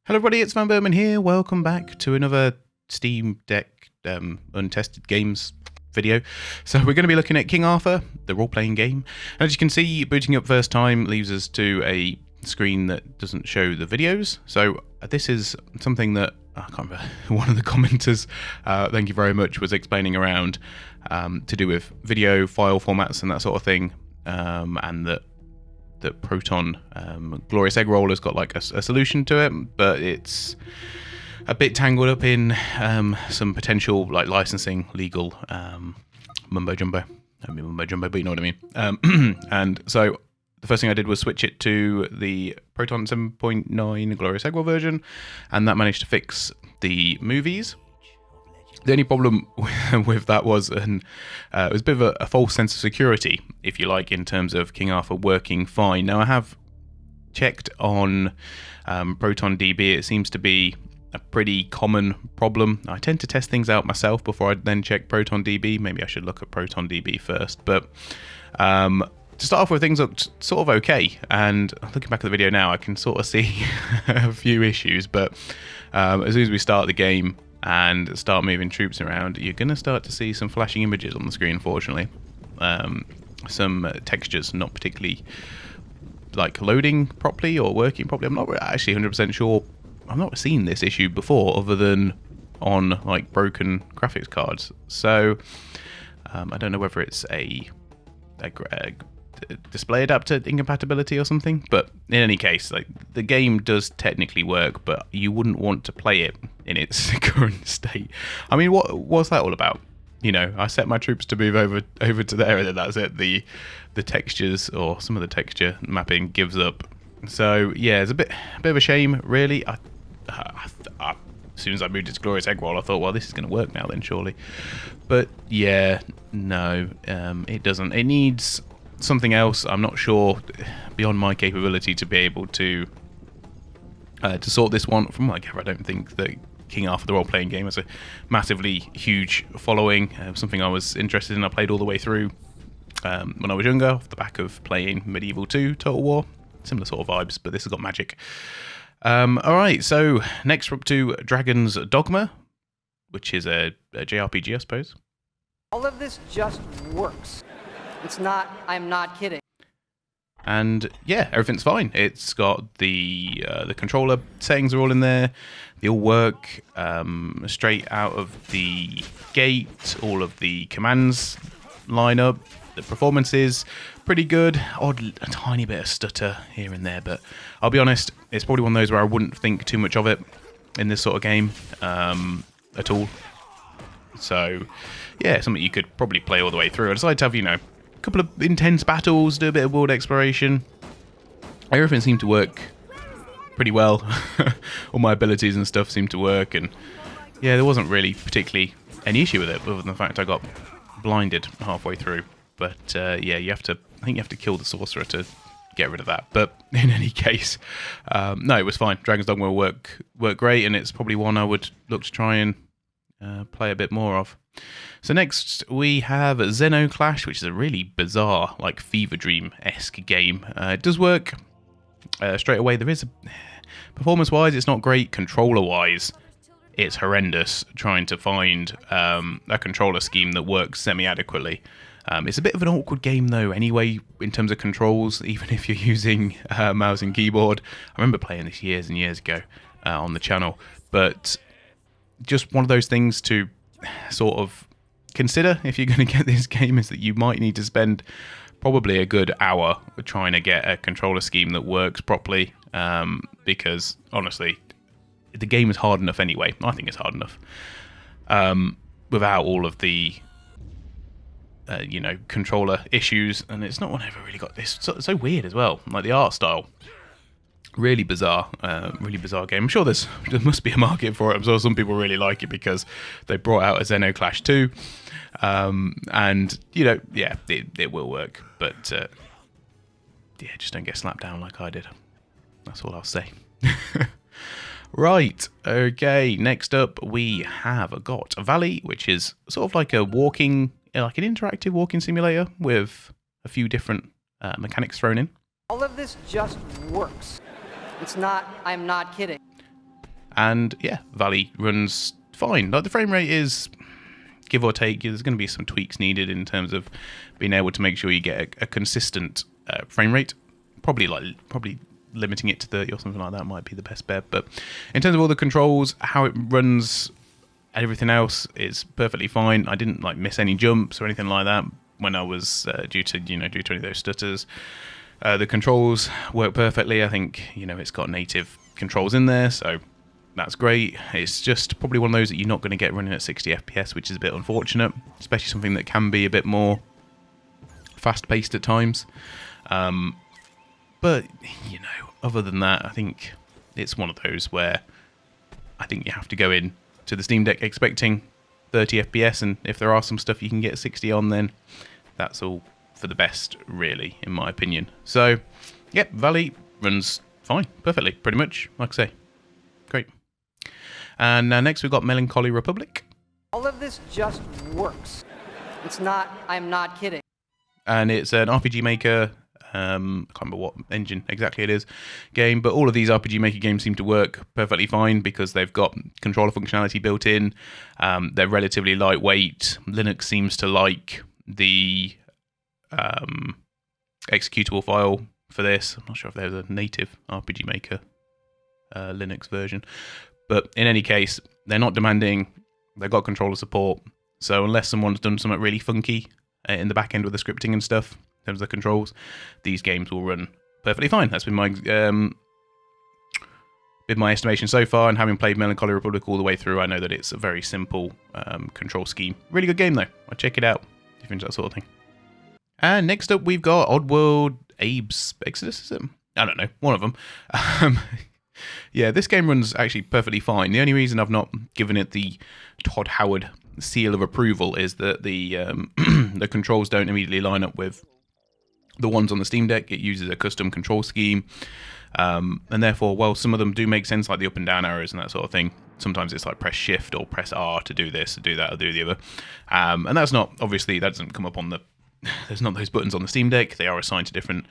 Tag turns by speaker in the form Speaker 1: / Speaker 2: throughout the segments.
Speaker 1: Hello everybody, it's vanburman here. Welcome back to another Steam Deck Untested Games video. So we're going to be looking at King Arthur, the role-playing game. And as you can see, booting up first time leaves us to a screen that doesn't show the videos. So this is something that, I can't remember, one of the commenters, thank you very much, was explaining around to do with video file formats and that sort of thing, and that Proton Glorious Egg Roll has got like a solution to it, but it's a bit tangled up in some potential like licensing, legal mumbo jumbo. I mean mumbo jumbo, but you know what I mean. And so the first thing I did was switch it to the Proton 7.9 Glorious Egg Roll version, and that managed to fix the movies. The only problem with that was it was a bit of a false sense of security, if you like, in terms of King Arthur working fine. Now, I have checked on Proton DB. It seems to be a pretty common problem. I tend to test things out myself before I then check Proton DB. Maybe I should look at Proton DB first. But to start off with, things looked sort of okay. And looking back at the video now, I can sort of see a few issues. But as soon as we start the game and start moving troops around, you're going to start to see some flashing images on the screen, unfortunately. Some textures not particularly like loading properly or working properly. I'm not actually 100% sure. I've not seen this issue before other than on like broken graphics cards. So I don't know whether it's a display adapter incompatibility or something, but in any case, like, the game does technically work, but you wouldn't want to play it in its current state. I mean, what's that all about? You know, I set my troops to move over to there, and then that's it. The textures, or some of the texture mapping, gives up. So yeah, it's a bit of a shame, really. As soon as I moved it to Glorious Egg Roll, I thought, well, this is going to work now then, surely. But yeah, no, it doesn't. It needs something else. I'm not sure, beyond my capability to be able to sort this one. From what I gather, I don't think that King Arthur, the role-playing game, has a massively huge following. Something I was interested in. I played all the way through when I was younger, off the back of playing Medieval 2 Total War. Similar sort of vibes, but this has got magic. Alright, so next we're up to Dragon's Dogma, which is a JRPG, I suppose.
Speaker 2: All of this just works. It's not, I'm not kidding.
Speaker 1: And yeah, everything's fine. It's got the controller settings are all in there. They all work straight out of the gate. All of the commands line up. The performance is pretty good. A tiny bit of stutter here and there, but I'll be honest, it's probably one of those where I wouldn't think too much of it in this sort of game at all. So yeah, something you could probably play all the way through. I decided to have, a couple of intense battles, do a bit of world exploration. Everything seemed to work pretty well. All my abilities and stuff seemed to work, and yeah, there wasn't really particularly any issue with it, other than the fact I got blinded halfway through. But yeah, I think you have to kill the sorcerer to get rid of that. But in any case, no, it was fine. Dragon's Dogma will work great, and it's probably one I would look to try and play a bit more of. So next we have Zeno Clash, which is a really bizarre, like Fever Dream-esque game. It does work straight away. There is performance-wise, it's not great. Controller-wise, it's horrendous. Trying to find a controller scheme that works semi-adequately. It's a bit of an awkward game though, anyway, in terms of controls. Even if you're using mouse and keyboard. I remember playing this years and years ago on the channel, but just one of those things to sort of consider if you're going to get this game, is that you might need to spend probably a good hour trying to get a controller scheme that works properly, because honestly, the game is hard enough anyway. I think it's hard enough without all of the controller issues, and it's not one I've ever really got. It's so weird as well, like the art style. Really bizarre game. I'm sure there must be a market for it. I'm sure some people really like it because they brought out a Zeno Clash 2, and yeah, it will work, but yeah, just don't get slapped down like I did. That's all I'll say. Right, okay, next up we have got Valley, which is sort of like an interactive walking simulator with a few different mechanics thrown in.
Speaker 2: All of this just works. It's not, I'm not kidding.
Speaker 1: And yeah, Valley runs fine. Like, the frame rate is, give or take, there's going to be some tweaks needed in terms of being able to make sure you get a consistent frame rate. Probably limiting it to 30 or something like that might be the best bet. But in terms of all the controls, how it runs, everything else is perfectly fine. I didn't miss any jumps or anything like that when I was due to any of those stutters. The controls work perfectly. I think it's got native controls in there, so that's great. It's just probably one of those that you're not going to get running at 60 FPS, which is a bit unfortunate, especially something that can be a bit more fast-paced at times. But other than that, I think it's one of those where I think you have to go in to the Steam Deck expecting 30 FPS, and if there are some stuff you can get 60 on, then that's all for the best, really, in my opinion. So, yep, Valley runs fine, perfectly, pretty much, like I say. Great. And next we've got Melancholy Republic.
Speaker 2: All of this just works. It's not, I'm not kidding.
Speaker 1: And it's an RPG Maker, I can't remember what engine exactly it is, game, but all of these RPG Maker games seem to work perfectly fine because they've got controller functionality built in. They're relatively lightweight. Linux seems to like the executable file for this. I'm not sure if there's a native RPG Maker Linux version, but in any case, they're not demanding. They've got controller support, so unless someone's done something really funky in the back end with the scripting and stuff in terms of the controls, these games will run perfectly fine. That's been my estimation so far, and having played Melancholy Republic all the way through, I know that it's a very simple control scheme. Really good game though. I'll check it out if you're into that sort of thing. And next up we've got Oddworld Abe's Exoddis, is it? I don't know, one of them. Yeah, this game runs actually perfectly fine. The only reason I've not given it the Todd Howard seal of approval is that the the controls don't immediately line up with the ones on the Steam Deck. It uses a custom control scheme, and therefore, while some of them do make sense, like the up and down arrows and that sort of thing, sometimes it's like press shift or press R to do this, or do that, or do the other. And that's not, obviously, that doesn't come up on the, there's not those buttons on the Steam Deck. They are assigned to different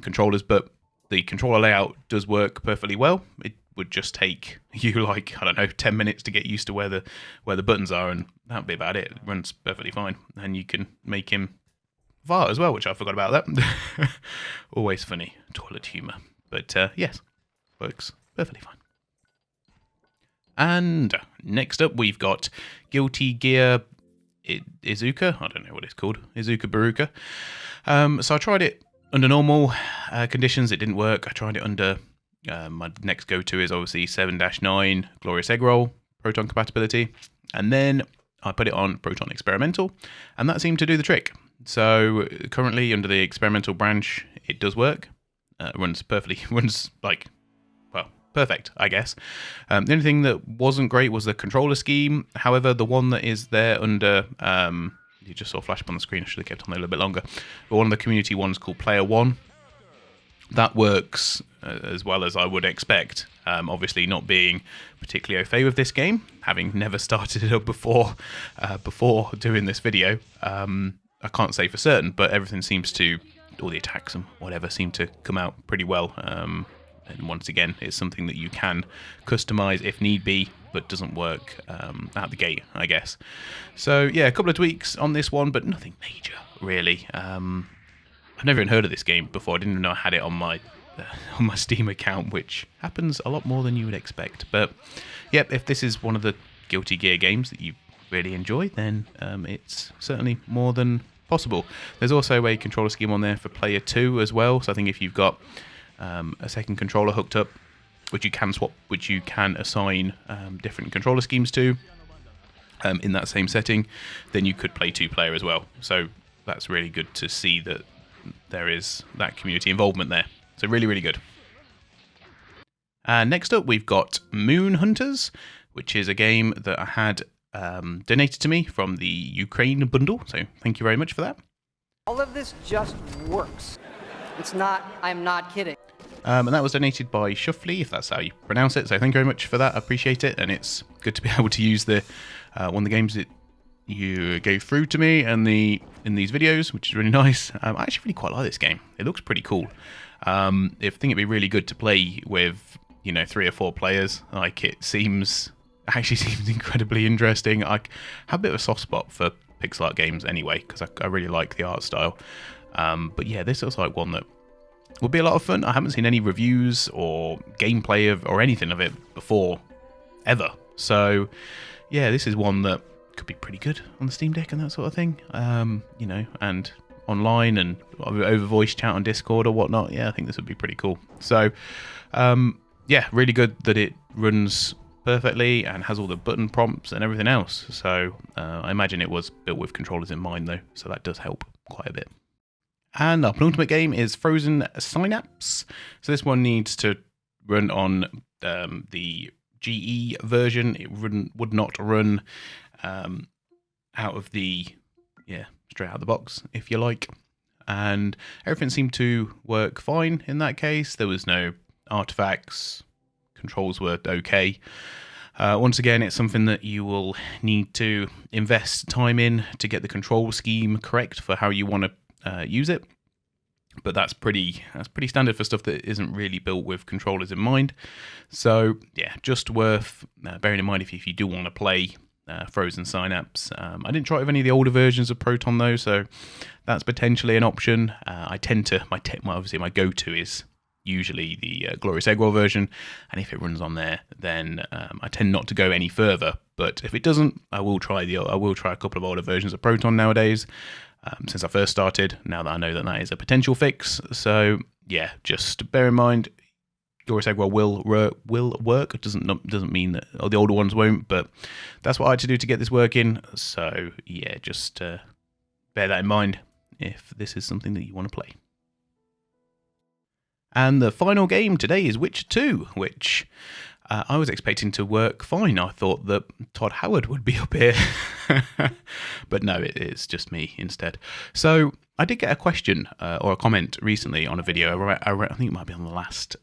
Speaker 1: controllers, but the controller layout does work perfectly well. It would just take you 10 minutes to get used to where the buttons are, and that would be about it. It runs perfectly fine, and you can make him fart as well, which I forgot about that. Always funny, toilet humour. But yes, works perfectly fine. And next up we've got Guilty Gear Isuka. I don't know what it's called. Isuka Baruka. So I tried it under normal conditions. It didn't work. I tried it under my next go-to is obviously 7-9 Glorious Egg Roll Proton compatibility, and then I put it on Proton Experimental, and that seemed to do the trick. So currently under the experimental branch, it does work. Runs perfectly. Runs perfect, I guess. The only thing that wasn't great was the controller scheme. However, the one that is there under you just saw flash up on the screen. I should have kept on there a little bit longer. But one of the community ones called Player One, that works as well as I would expect. Obviously, not being particularly au fait with this game, having never started it up before doing this video, I can't say for certain, but everything seems to, all the attacks and whatever, seem to come out pretty well. And once again, it's something that you can customize if need be, but doesn't work out the gate, I guess. So yeah, a couple of tweaks on this one, but nothing major, really. I've never even heard of this game before. I didn't even know I had it on my Steam account, which happens a lot more than you would expect. But yep, if this is one of the Guilty Gear games that you really enjoy, then it's certainly more than possible. There's also a controller scheme on there for Player 2 as well. So I think if you've got a second controller hooked up, which you can swap, which you can assign different controller schemes to in that same setting, then you could play 2-player as well. So that's really good to see that there is that community involvement there. So really, really good. Next up, we've got Moon Hunters, which is a game that I had donated to me from the Ukraine bundle. So thank you very much for that.
Speaker 2: All of this just works. It's not, I'm not kidding.
Speaker 1: And that was donated by Shuffly, if that's how you pronounce it. So thank you very much for that. I appreciate it. And it's good to be able to use the one of the games that you gave through to me and in these videos, which is really nice. I actually really quite like this game. It looks pretty cool. I think it'd be really good to play with, you know, 3 or 4 players. Like, it actually seems incredibly interesting. I have a bit of a soft spot for pixel art games anyway, because I really like the art style. But yeah, this looks like one that would be a lot of fun. I haven't seen any reviews or gameplay or anything of it before, ever. So yeah, this is one that could be pretty good on the Steam Deck and that sort of thing. You know, and online and over voice chat on Discord or whatnot. Yeah, I think this would be pretty cool. So yeah, really good that it runs perfectly and has all the button prompts and everything else. So I imagine it was built with controllers in mind though, so that does help quite a bit. And our penultimate game is Frozen Synapse. So this one needs to run on the GE version. It would not run out of the, straight out of the box, if you like. And everything seemed to work fine in that case. There was no artifacts. Controls were okay. Once again, it's something that you will need to invest time in to get the control scheme correct for how you want to use it. But that's pretty standard for stuff that isn't really built with controllers in mind. So yeah, just worth bearing in mind if you do want to play Frozen Synapse. I didn't try it with any of the older versions of Proton though, so that's potentially an option. I tend to obviously my go-to is usually the Glorious Eggwell version, and if it runs on there, then I tend not to go any further. But if it doesn't, I will try a couple of older versions of Proton nowadays. Since I first started, now that I know that is a potential fix. So yeah, just bear in mind, Glorious Eggwell will work. It doesn't mean that the older ones won't, but that's what I had to do to get this working. So yeah, just bear that in mind if this is something that you want to play. And the final game today is Witcher 2, which I was expecting to work fine. I thought that Todd Howard would be up here. But no, it is just me instead. So I did get a question or a comment recently on a video. I think it might be on the last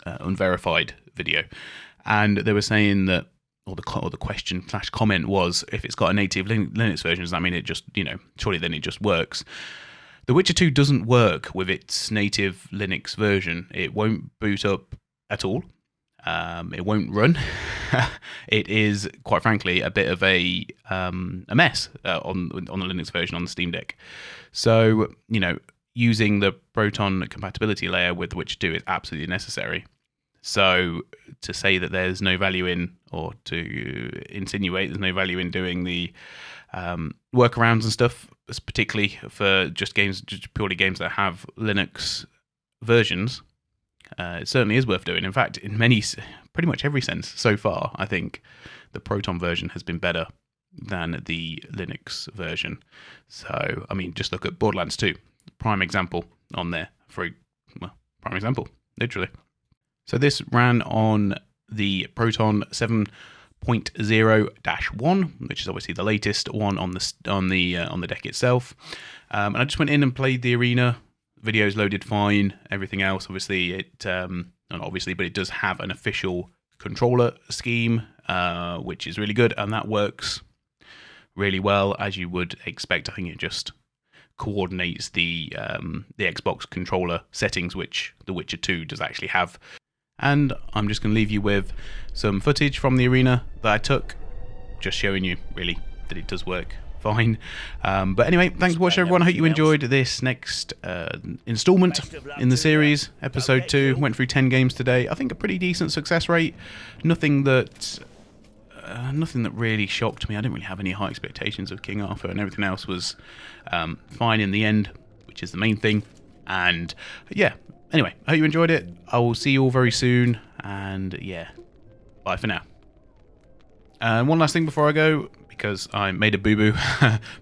Speaker 1: Unverified video. And they were saying that, or the question/comment was, if it's got a native Linux version, does that mean it just, surely then it just works? The Witcher 2 doesn't work with its native Linux version. It won't boot up at all. It won't run. It is, quite frankly, a bit of a mess on the Linux version on the Steam Deck. So, using the Proton compatibility layer with The Witcher 2 is absolutely necessary. So to say that there's no value in, or to insinuate there's no value in doing the workarounds and stuff, particularly for just purely games that have Linux versions, it certainly is worth doing. In fact, in pretty much every sense so far, I think the Proton version has been better than the Linux version. So, I mean, just look at Borderlands 2, prime example on there. Prime example, literally. So this ran on the Proton 7.0-1, which is obviously the latest one on the deck itself. And I just went in and played the arena. Videos loaded fine. Everything else, obviously, but it does have an official controller scheme, which is really good, and that works really well, as you would expect. I think it just coordinates the Xbox controller settings, which The Witcher 2 does actually have. And I'm just going to leave you with some footage from the arena that I took, just showing you really that it does work fine. But anyway, thanks for watching, everyone. I hope you enjoyed this next installment in the series, episode 2. Went through 10 games today. I think a pretty decent success rate. Nothing that really shocked me. I didn't really have any high expectations of King Arthur, and everything else was fine in the end, which is the main thing. And yeah, anyway, I hope you enjoyed it. I will see you all very soon, and yeah, bye for now. And one last thing before I go, because I made a boo-boo,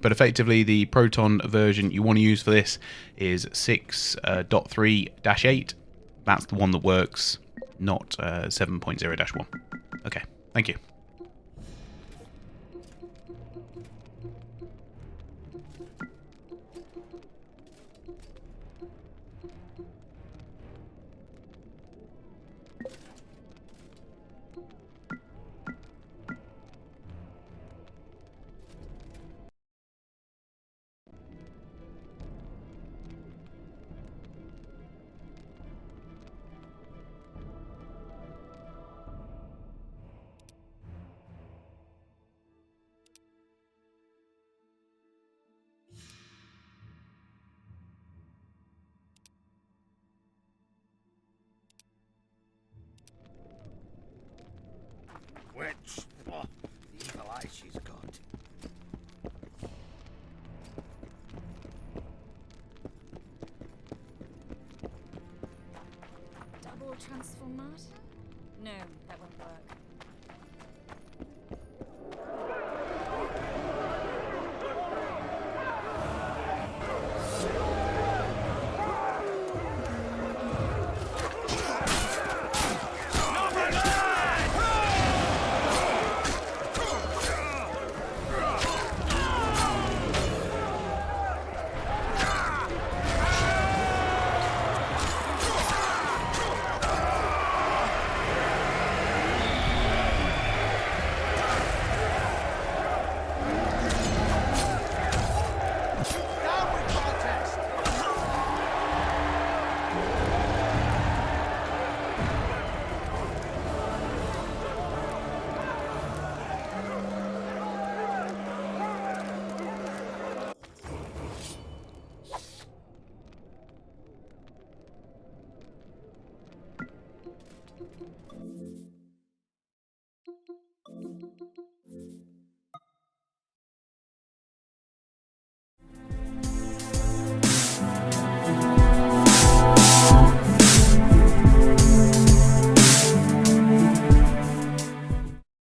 Speaker 1: but effectively the Proton version you want to use for this is 6.3-8. That's the one that works, not 7.0-1. Okay, thank you.
Speaker 3: Oh, the evil eye she's got.
Speaker 4: Double transformata? No, that won't work.